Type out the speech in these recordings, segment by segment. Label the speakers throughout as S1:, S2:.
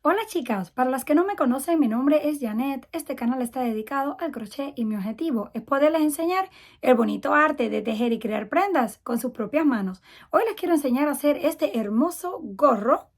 S1: Hola chicas, para las que no me conocen, mi nombre es Janet. Este canal está dedicado al crochet y mi objetivo es poderles enseñar el bonito arte de tejer y crear prendas con sus propias manos. Hoy les quiero enseñar a hacer este hermoso gorro.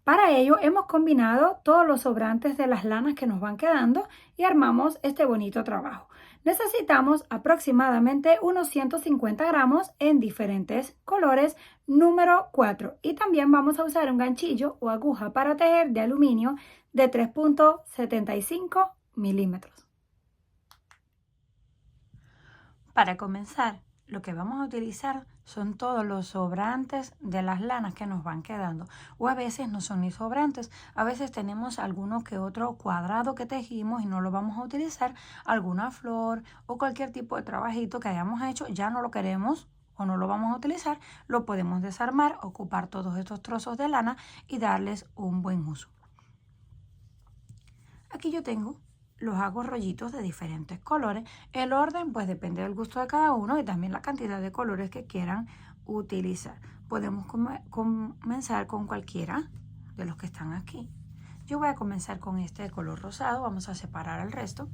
S1: Para ello hemos combinado todos los sobrantes de las lanas que nos van quedando y armamos este bonito trabajo. Necesitamos aproximadamente unos 150 gramos en diferentes colores, número 4. Y también vamos a usar un ganchillo o aguja para tejer de aluminio de 3,75 milímetros. Para comenzar, lo que vamos a utilizar son todos los sobrantes de las lanas que nos van quedando. O a veces no son ni sobrantes, a veces tenemos alguno que otro cuadrado que tejimos y no lo vamos a utilizar, alguna flor o cualquier tipo de trabajito que hayamos hecho, ya no lo queremos o no lo vamos a utilizar, lo podemos desarmar, ocupar todos estos trozos de lana y darles un buen uso. Aquí yo tengo, los hago rollitos de diferentes colores. El orden pues depende del gusto de cada uno y también la cantidad de colores que quieran utilizar. Podemos comenzar con cualquiera de los que están aquí. Yo voy a comenzar con este de color rosado. Vamos a separar el resto.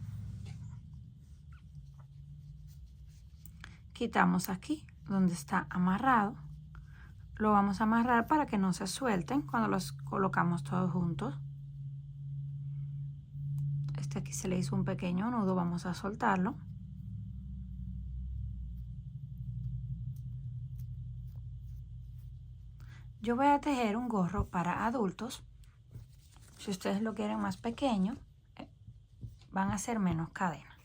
S1: Quitamos aquí donde está amarrado. Lo vamos a amarrar para que no se suelten cuando los colocamos todos juntos. Aquí se le hizo un pequeño nudo, vamos a soltarlo. Yo voy a tejer un gorro para adultos. Si ustedes lo quieren más pequeño, van a hacer menos cadenas.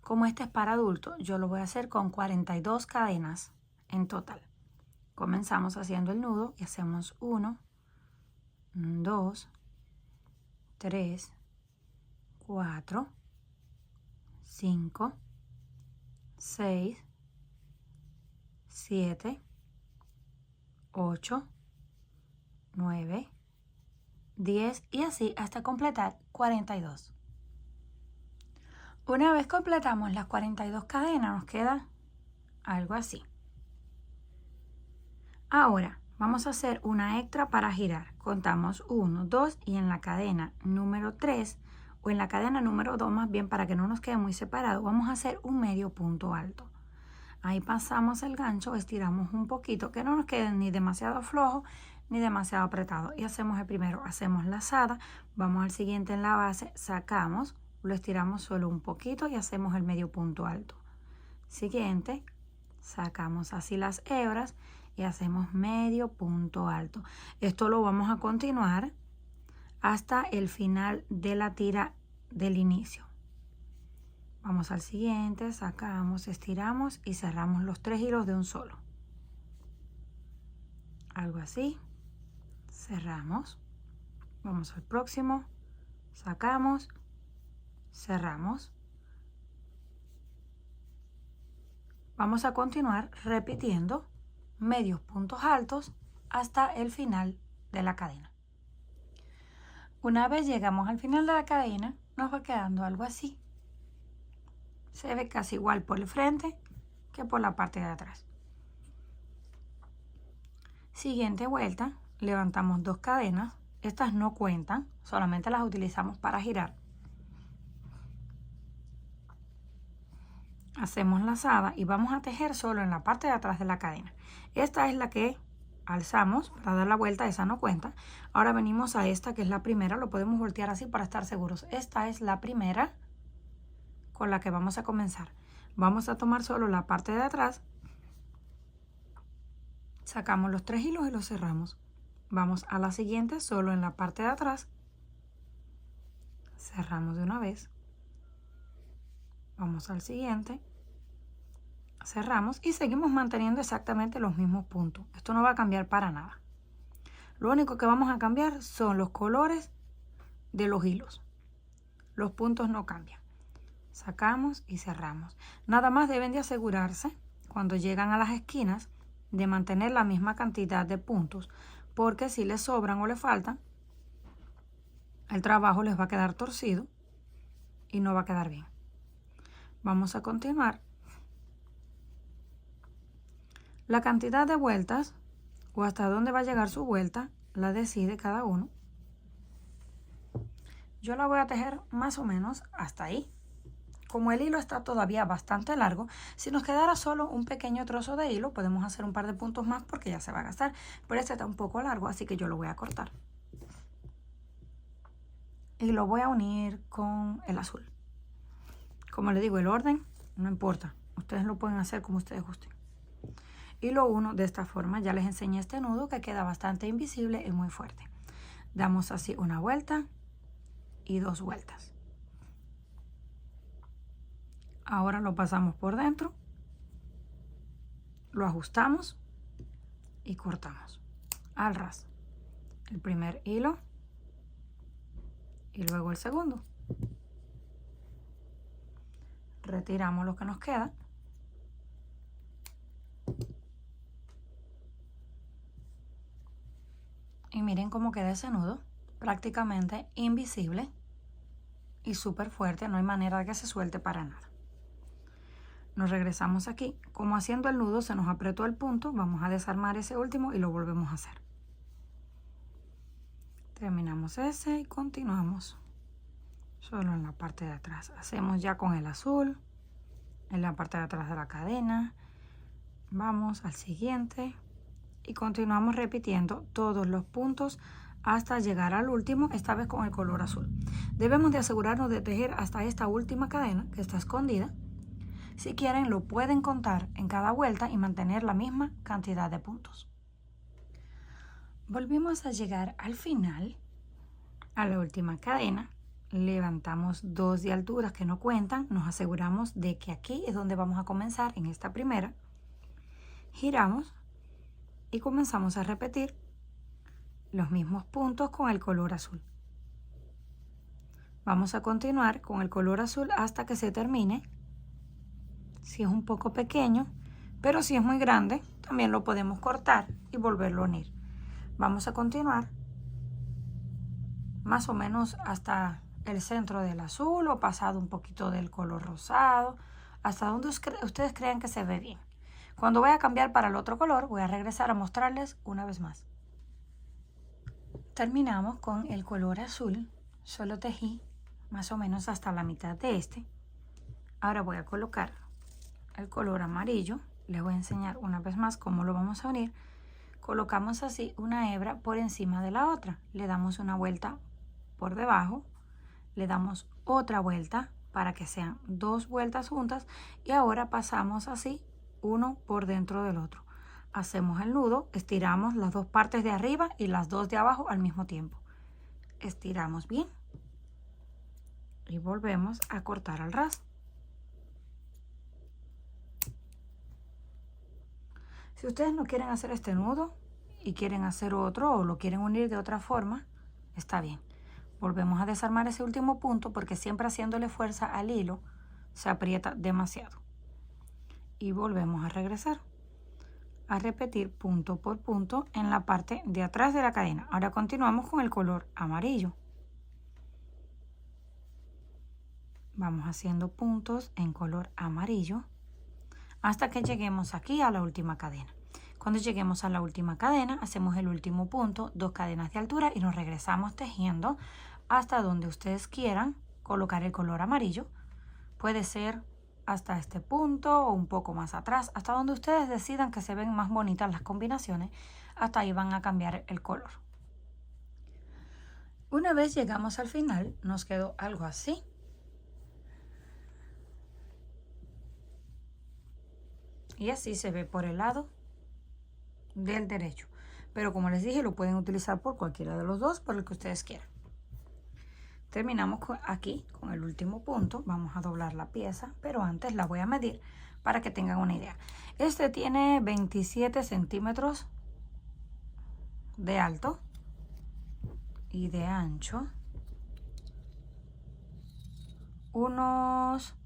S1: Como este es para adultos, yo lo voy a hacer con 42 cadenas en total. Comenzamos haciendo el nudo y hacemos 1, 2, 3, 4, 5, 6, 7, 8, 9, 10 y así hasta completar 42. Una vez completamos las 42 cadenas nos queda algo así. Ahora vamos a hacer una extra para girar. Contamos 1, 2 y en la cadena número 3 o en la cadena número 2 más bien para que no nos quede muy separado, vamos a hacer un medio punto alto. Ahí pasamos el gancho, estiramos un poquito, que no nos quede ni demasiado flojo ni demasiado apretado. Y hacemos el primero, hacemos lazada, vamos al siguiente en la base, sacamos, lo estiramos solo un poquito y hacemos el medio punto alto. Siguiente, sacamos así las hebras y hacemos medio punto alto. Esto lo vamos a continuar hasta el final de la tira del inicio. Vamos al siguiente, sacamos, estiramos y cerramos los 3 hilos de un solo. Algo así. Cerramos. Vamos al próximo. Sacamos. Cerramos. Vamos a continuar repitiendo medios puntos altos hasta el final de la cadena. Una vez llegamos al final de la cadena, nos va quedando algo así. Se ve casi igual por el frente que por la parte de atrás. Siguiente vuelta, levantamos 2 cadenas. Estas no cuentan, solamente las utilizamos para girar. Hacemos lazada y vamos a tejer solo en la parte de atrás de la cadena. Esta es la que alzamos para dar la vuelta, esa no cuenta. Ahora venimos a esta que es la primera, lo podemos voltear así para estar seguros. Esta es la primera con la que vamos a comenzar. Vamos a tomar solo la parte de atrás, sacamos los 3 hilos y los cerramos. Vamos a la siguiente solo en la parte de atrás, cerramos de una vez. Vamos al siguiente, cerramos y seguimos manteniendo exactamente los mismos puntos. Esto no va a cambiar para nada. Lo único que vamos a cambiar son los colores de los hilos. Los puntos no cambian. Sacamos y cerramos. Nada más deben de asegurarse cuando llegan a las esquinas de mantener la misma cantidad de puntos, porque si les sobran o les faltan, el trabajo les va a quedar torcido y no va a quedar bien. Vamos a continuar. La cantidad de vueltas o hasta dónde va a llegar su vuelta, la decide cada uno. Yo la voy a tejer más o menos hasta ahí. Como el hilo está todavía bastante largo, si nos quedara solo un pequeño trozo de hilo, podemos hacer un par de puntos más porque ya se va a gastar. Pero este está un poco largo, así que yo lo voy a cortar. Y lo voy a unir con el azul. Como les digo, el orden no importa. Ustedes lo pueden hacer como ustedes gusten. Y lo uno de esta forma. Ya les enseñé este nudo que queda bastante invisible y muy fuerte. Damos así una vuelta y 2 vueltas. Ahora lo pasamos por dentro, lo ajustamos y cortamos al ras. El primer hilo y luego el segundo. Retiramos lo que nos queda. Y miren cómo queda ese nudo, prácticamente invisible y súper fuerte, no hay manera de que se suelte para nada. Nos regresamos aquí, como haciendo el nudo se nos apretó el punto, vamos a desarmar ese último y lo volvemos a hacer. Terminamos ese y continuamos solo en la parte de atrás. Hacemos ya con el azul, en la parte de atrás de la cadena. Vamos al siguiente y continuamos repitiendo todos los puntos hasta llegar al último, esta vez con el color azul. Debemos de asegurarnos de tejer hasta esta última cadena que está escondida. Si quieren, lo pueden contar en cada vuelta y mantener la misma cantidad de puntos. Volvimos a llegar al final, a la última cadena. Levantamos 2 de alturas que no cuentan. Nos aseguramos de que aquí es donde vamos a comenzar en esta primera. Giramos y comenzamos a repetir los mismos puntos con el color azul. Vamos a continuar con el color azul hasta que se termine. Si es un poco pequeño, pero si es muy grande, también lo podemos cortar y volverlo a unir. Vamos a continuar más o menos hasta el centro del azul o pasado un poquito del color rosado, hasta donde ustedes crean que se ve bien. Cuando voy a cambiar para el otro color, voy a regresar a mostrarles una vez más. Terminamos con el color azul, solo tejí más o menos hasta la mitad de este. Ahora voy a colocar el color amarillo, les voy a enseñar una vez más cómo lo vamos a unir. Colocamos así una hebra por encima de la otra, le damos una vuelta por debajo, le damos otra vuelta para que sean 2 vueltas juntas y ahora pasamos así uno por dentro del otro. Hacemos el nudo, estiramos las 2 partes de arriba y las 2 de abajo al mismo tiempo. Estiramos bien y volvemos a cortar al ras. Si ustedes no quieren hacer este nudo y quieren hacer otro o lo quieren unir de otra forma, está bien. Volvemos a desarmar ese último punto porque siempre haciéndole fuerza al hilo se aprieta demasiado. Y volvemos a regresar a repetir punto por punto en la parte de atrás de la cadena. Ahora continuamos con el color amarillo. Vamos haciendo puntos en color amarillo hasta que lleguemos aquí a la última cadena. Cuando lleguemos a la última cadena, hacemos el último punto, 2 cadenas de altura y nos regresamos tejiendo hasta donde ustedes quieran colocar el color amarillo. Puede ser hasta este punto o un poco más atrás, hasta donde ustedes decidan que se ven más bonitas las combinaciones, hasta ahí van a cambiar el color. Una vez llegamos al final, nos quedó algo así. Y así se ve por el lado del derecho. Pero como les dije, lo pueden utilizar por cualquiera de los dos, por el que ustedes quieran. Terminamos aquí con el último punto. Vamos a doblar la pieza, pero antes la voy a medir para que tengan una idea. Este tiene 27 centímetros de alto y de ancho. Unos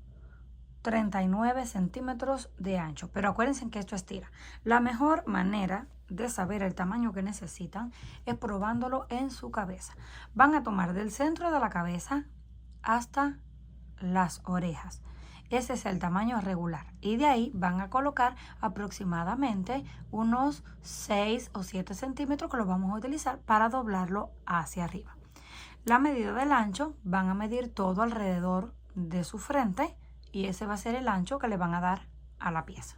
S1: 39 centímetros de ancho, pero acuérdense que esto estira. La mejor manera de saber el tamaño que necesitan es probándolo en su cabeza. Van a tomar del centro de la cabeza hasta las orejas ese es el tamaño regular. Y de ahí van a colocar aproximadamente unos 6 o 7 centímetros que lo vamos a utilizar para doblarlo hacia arriba. La medida del ancho, van a medir todo alrededor de su frente y ese va a ser el ancho que le van a dar a la pieza.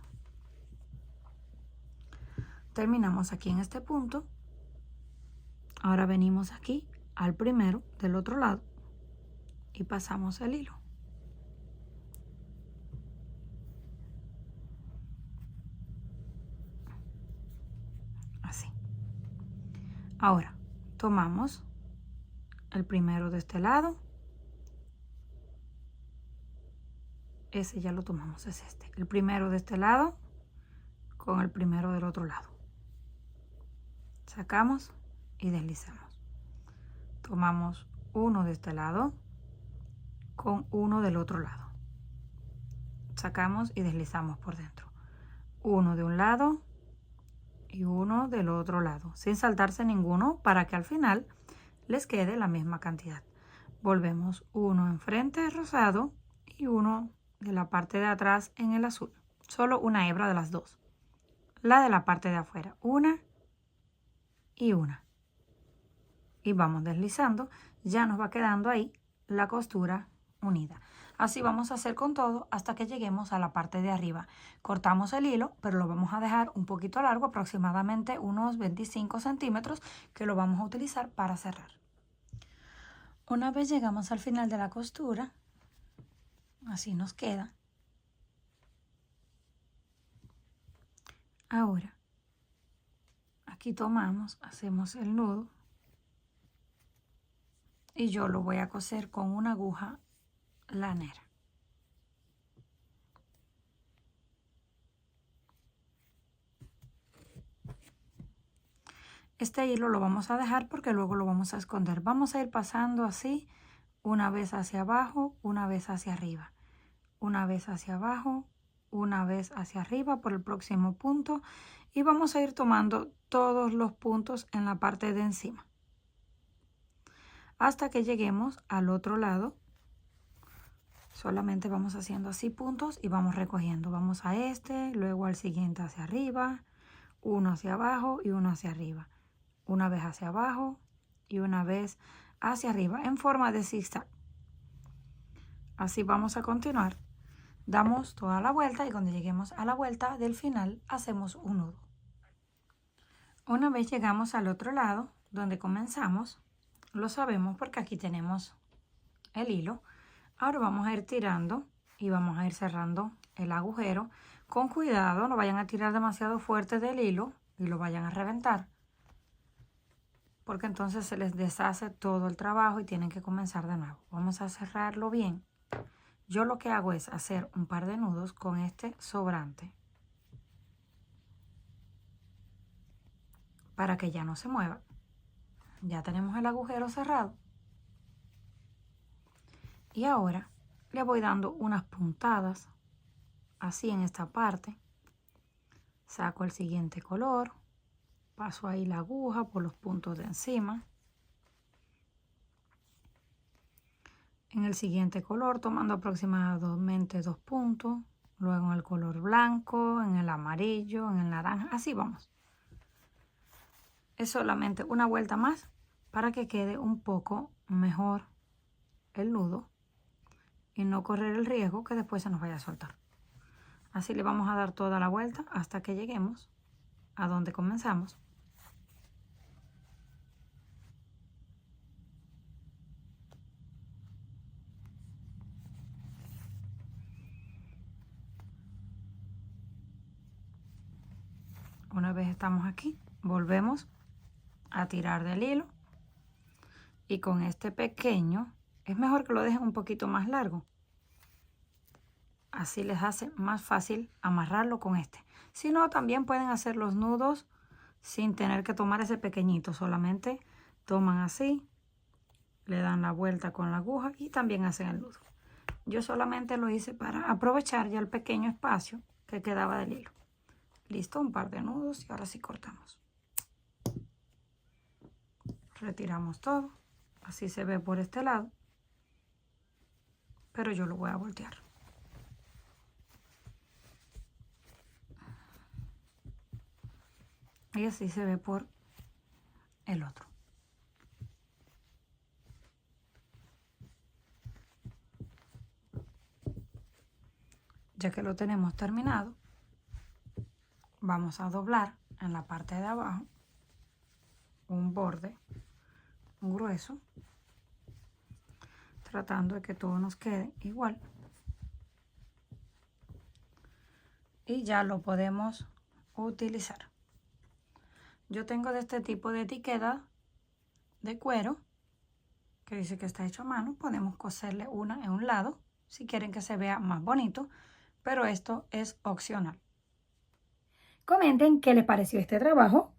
S1: Terminamos aquí en este punto. Ahora venimos aquí al primero del otro lado y pasamos el hilo. Así. Ahora tomamos el primero de este lado. Ese ya lo tomamos, es este. El primero de este lado con el primero del otro lado. Sacamos y deslizamos. Tomamos uno de este lado con uno del otro lado. Sacamos y deslizamos por dentro. Uno de un lado y uno del otro lado, sin saltarse ninguno para que al final les quede la misma cantidad. Volvemos uno enfrente rosado y uno de la parte de atrás en el azul. Solo una hebra de las dos. La de la parte de afuera, una y una. Y vamos deslizando, ya nos va quedando ahí la costura unida. Así vamos a hacer con todo hasta que lleguemos a la parte de arriba. Cortamos el hilo, pero lo vamos a dejar un poquito largo, aproximadamente unos 25 centímetros, que lo vamos a utilizar para cerrar. Una vez llegamos al final de la costura, así nos queda. Ahora, aquí tomamos, hacemos el nudo y yo lo voy a coser con una aguja lanera. Este hilo lo vamos a dejar porque luego lo vamos a esconder. Vamos a ir pasando así, una vez hacia abajo, una vez hacia arriba, una vez hacia abajo, una vez hacia arriba por el próximo punto y vamos a ir tomando todos los puntos en la parte de encima hasta que lleguemos al otro lado. Solamente vamos haciendo así puntos y vamos recogiendo. Vamos a este, luego al siguiente hacia arriba, uno hacia abajo y uno hacia arriba. Una vez hacia abajo y una vez hacia arriba en forma de zigzag. Así vamos a continuar. Damos toda la vuelta y cuando lleguemos a la vuelta del final hacemos un nudo. Una vez llegamos al otro lado donde comenzamos, lo sabemos porque aquí tenemos el hilo. Ahora vamos a ir tirando y vamos a ir cerrando el agujero. Con cuidado, no vayan a tirar demasiado fuerte del hilo y lo vayan a reventar, porque entonces se les deshace todo el trabajo y tienen que comenzar de nuevo. Vamos a cerrarlo bien. Yo lo que hago es hacer un par de nudos con este sobrante para que ya no se mueva. Ya tenemos el agujero cerrado. Y ahora le voy dando unas puntadas así en esta parte. Saco el siguiente color. Paso ahí la aguja por los puntos de encima. En el siguiente color, tomando aproximadamente 2 puntos. Luego en el color blanco, en el amarillo, en el naranja. Así vamos. Es solamente una vuelta más para que quede un poco mejor el nudo y no correr el riesgo que después se nos vaya a soltar. Así le vamos a dar toda la vuelta hasta que lleguemos a donde comenzamos. Una vez estamos aquí, volvemos a tirar del hilo y con este pequeño es mejor que lo dejen un poquito más largo. Así les hace más fácil amarrarlo con este. Si no, también pueden hacer los nudos sin tener que tomar ese pequeñito. Solamente toman así, le dan la vuelta con la aguja y también hacen el nudo. Yo solamente lo hice para aprovechar ya el pequeño espacio que quedaba del hilo. Listo, un par de nudos y ahora sí cortamos. Retiramos todo. Así se ve por este lado. Pero yo lo voy a voltear. Y así se ve por el otro. Ya que lo tenemos terminado, vamos a doblar en la parte de abajo un borde grueso, tratando de que todo nos quede igual. Y ya lo podemos utilizar. Yo tengo de este tipo de etiqueta de cuero que dice que está hecho a mano. Podemos coserle una en un lado si quieren que se vea más bonito, pero esto es opcional. Comenten qué les pareció este trabajo.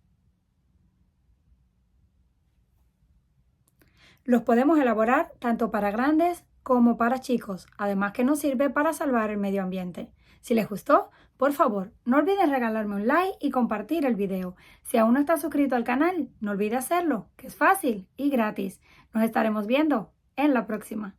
S1: Los podemos elaborar tanto para grandes como para chicos, además que nos sirve para salvar el medio ambiente. Si les gustó, por favor, no olviden regalarme un like y compartir el video. Si aún no estás suscrito al canal, no olvides hacerlo, que es fácil y gratis. Nos estaremos viendo en la próxima.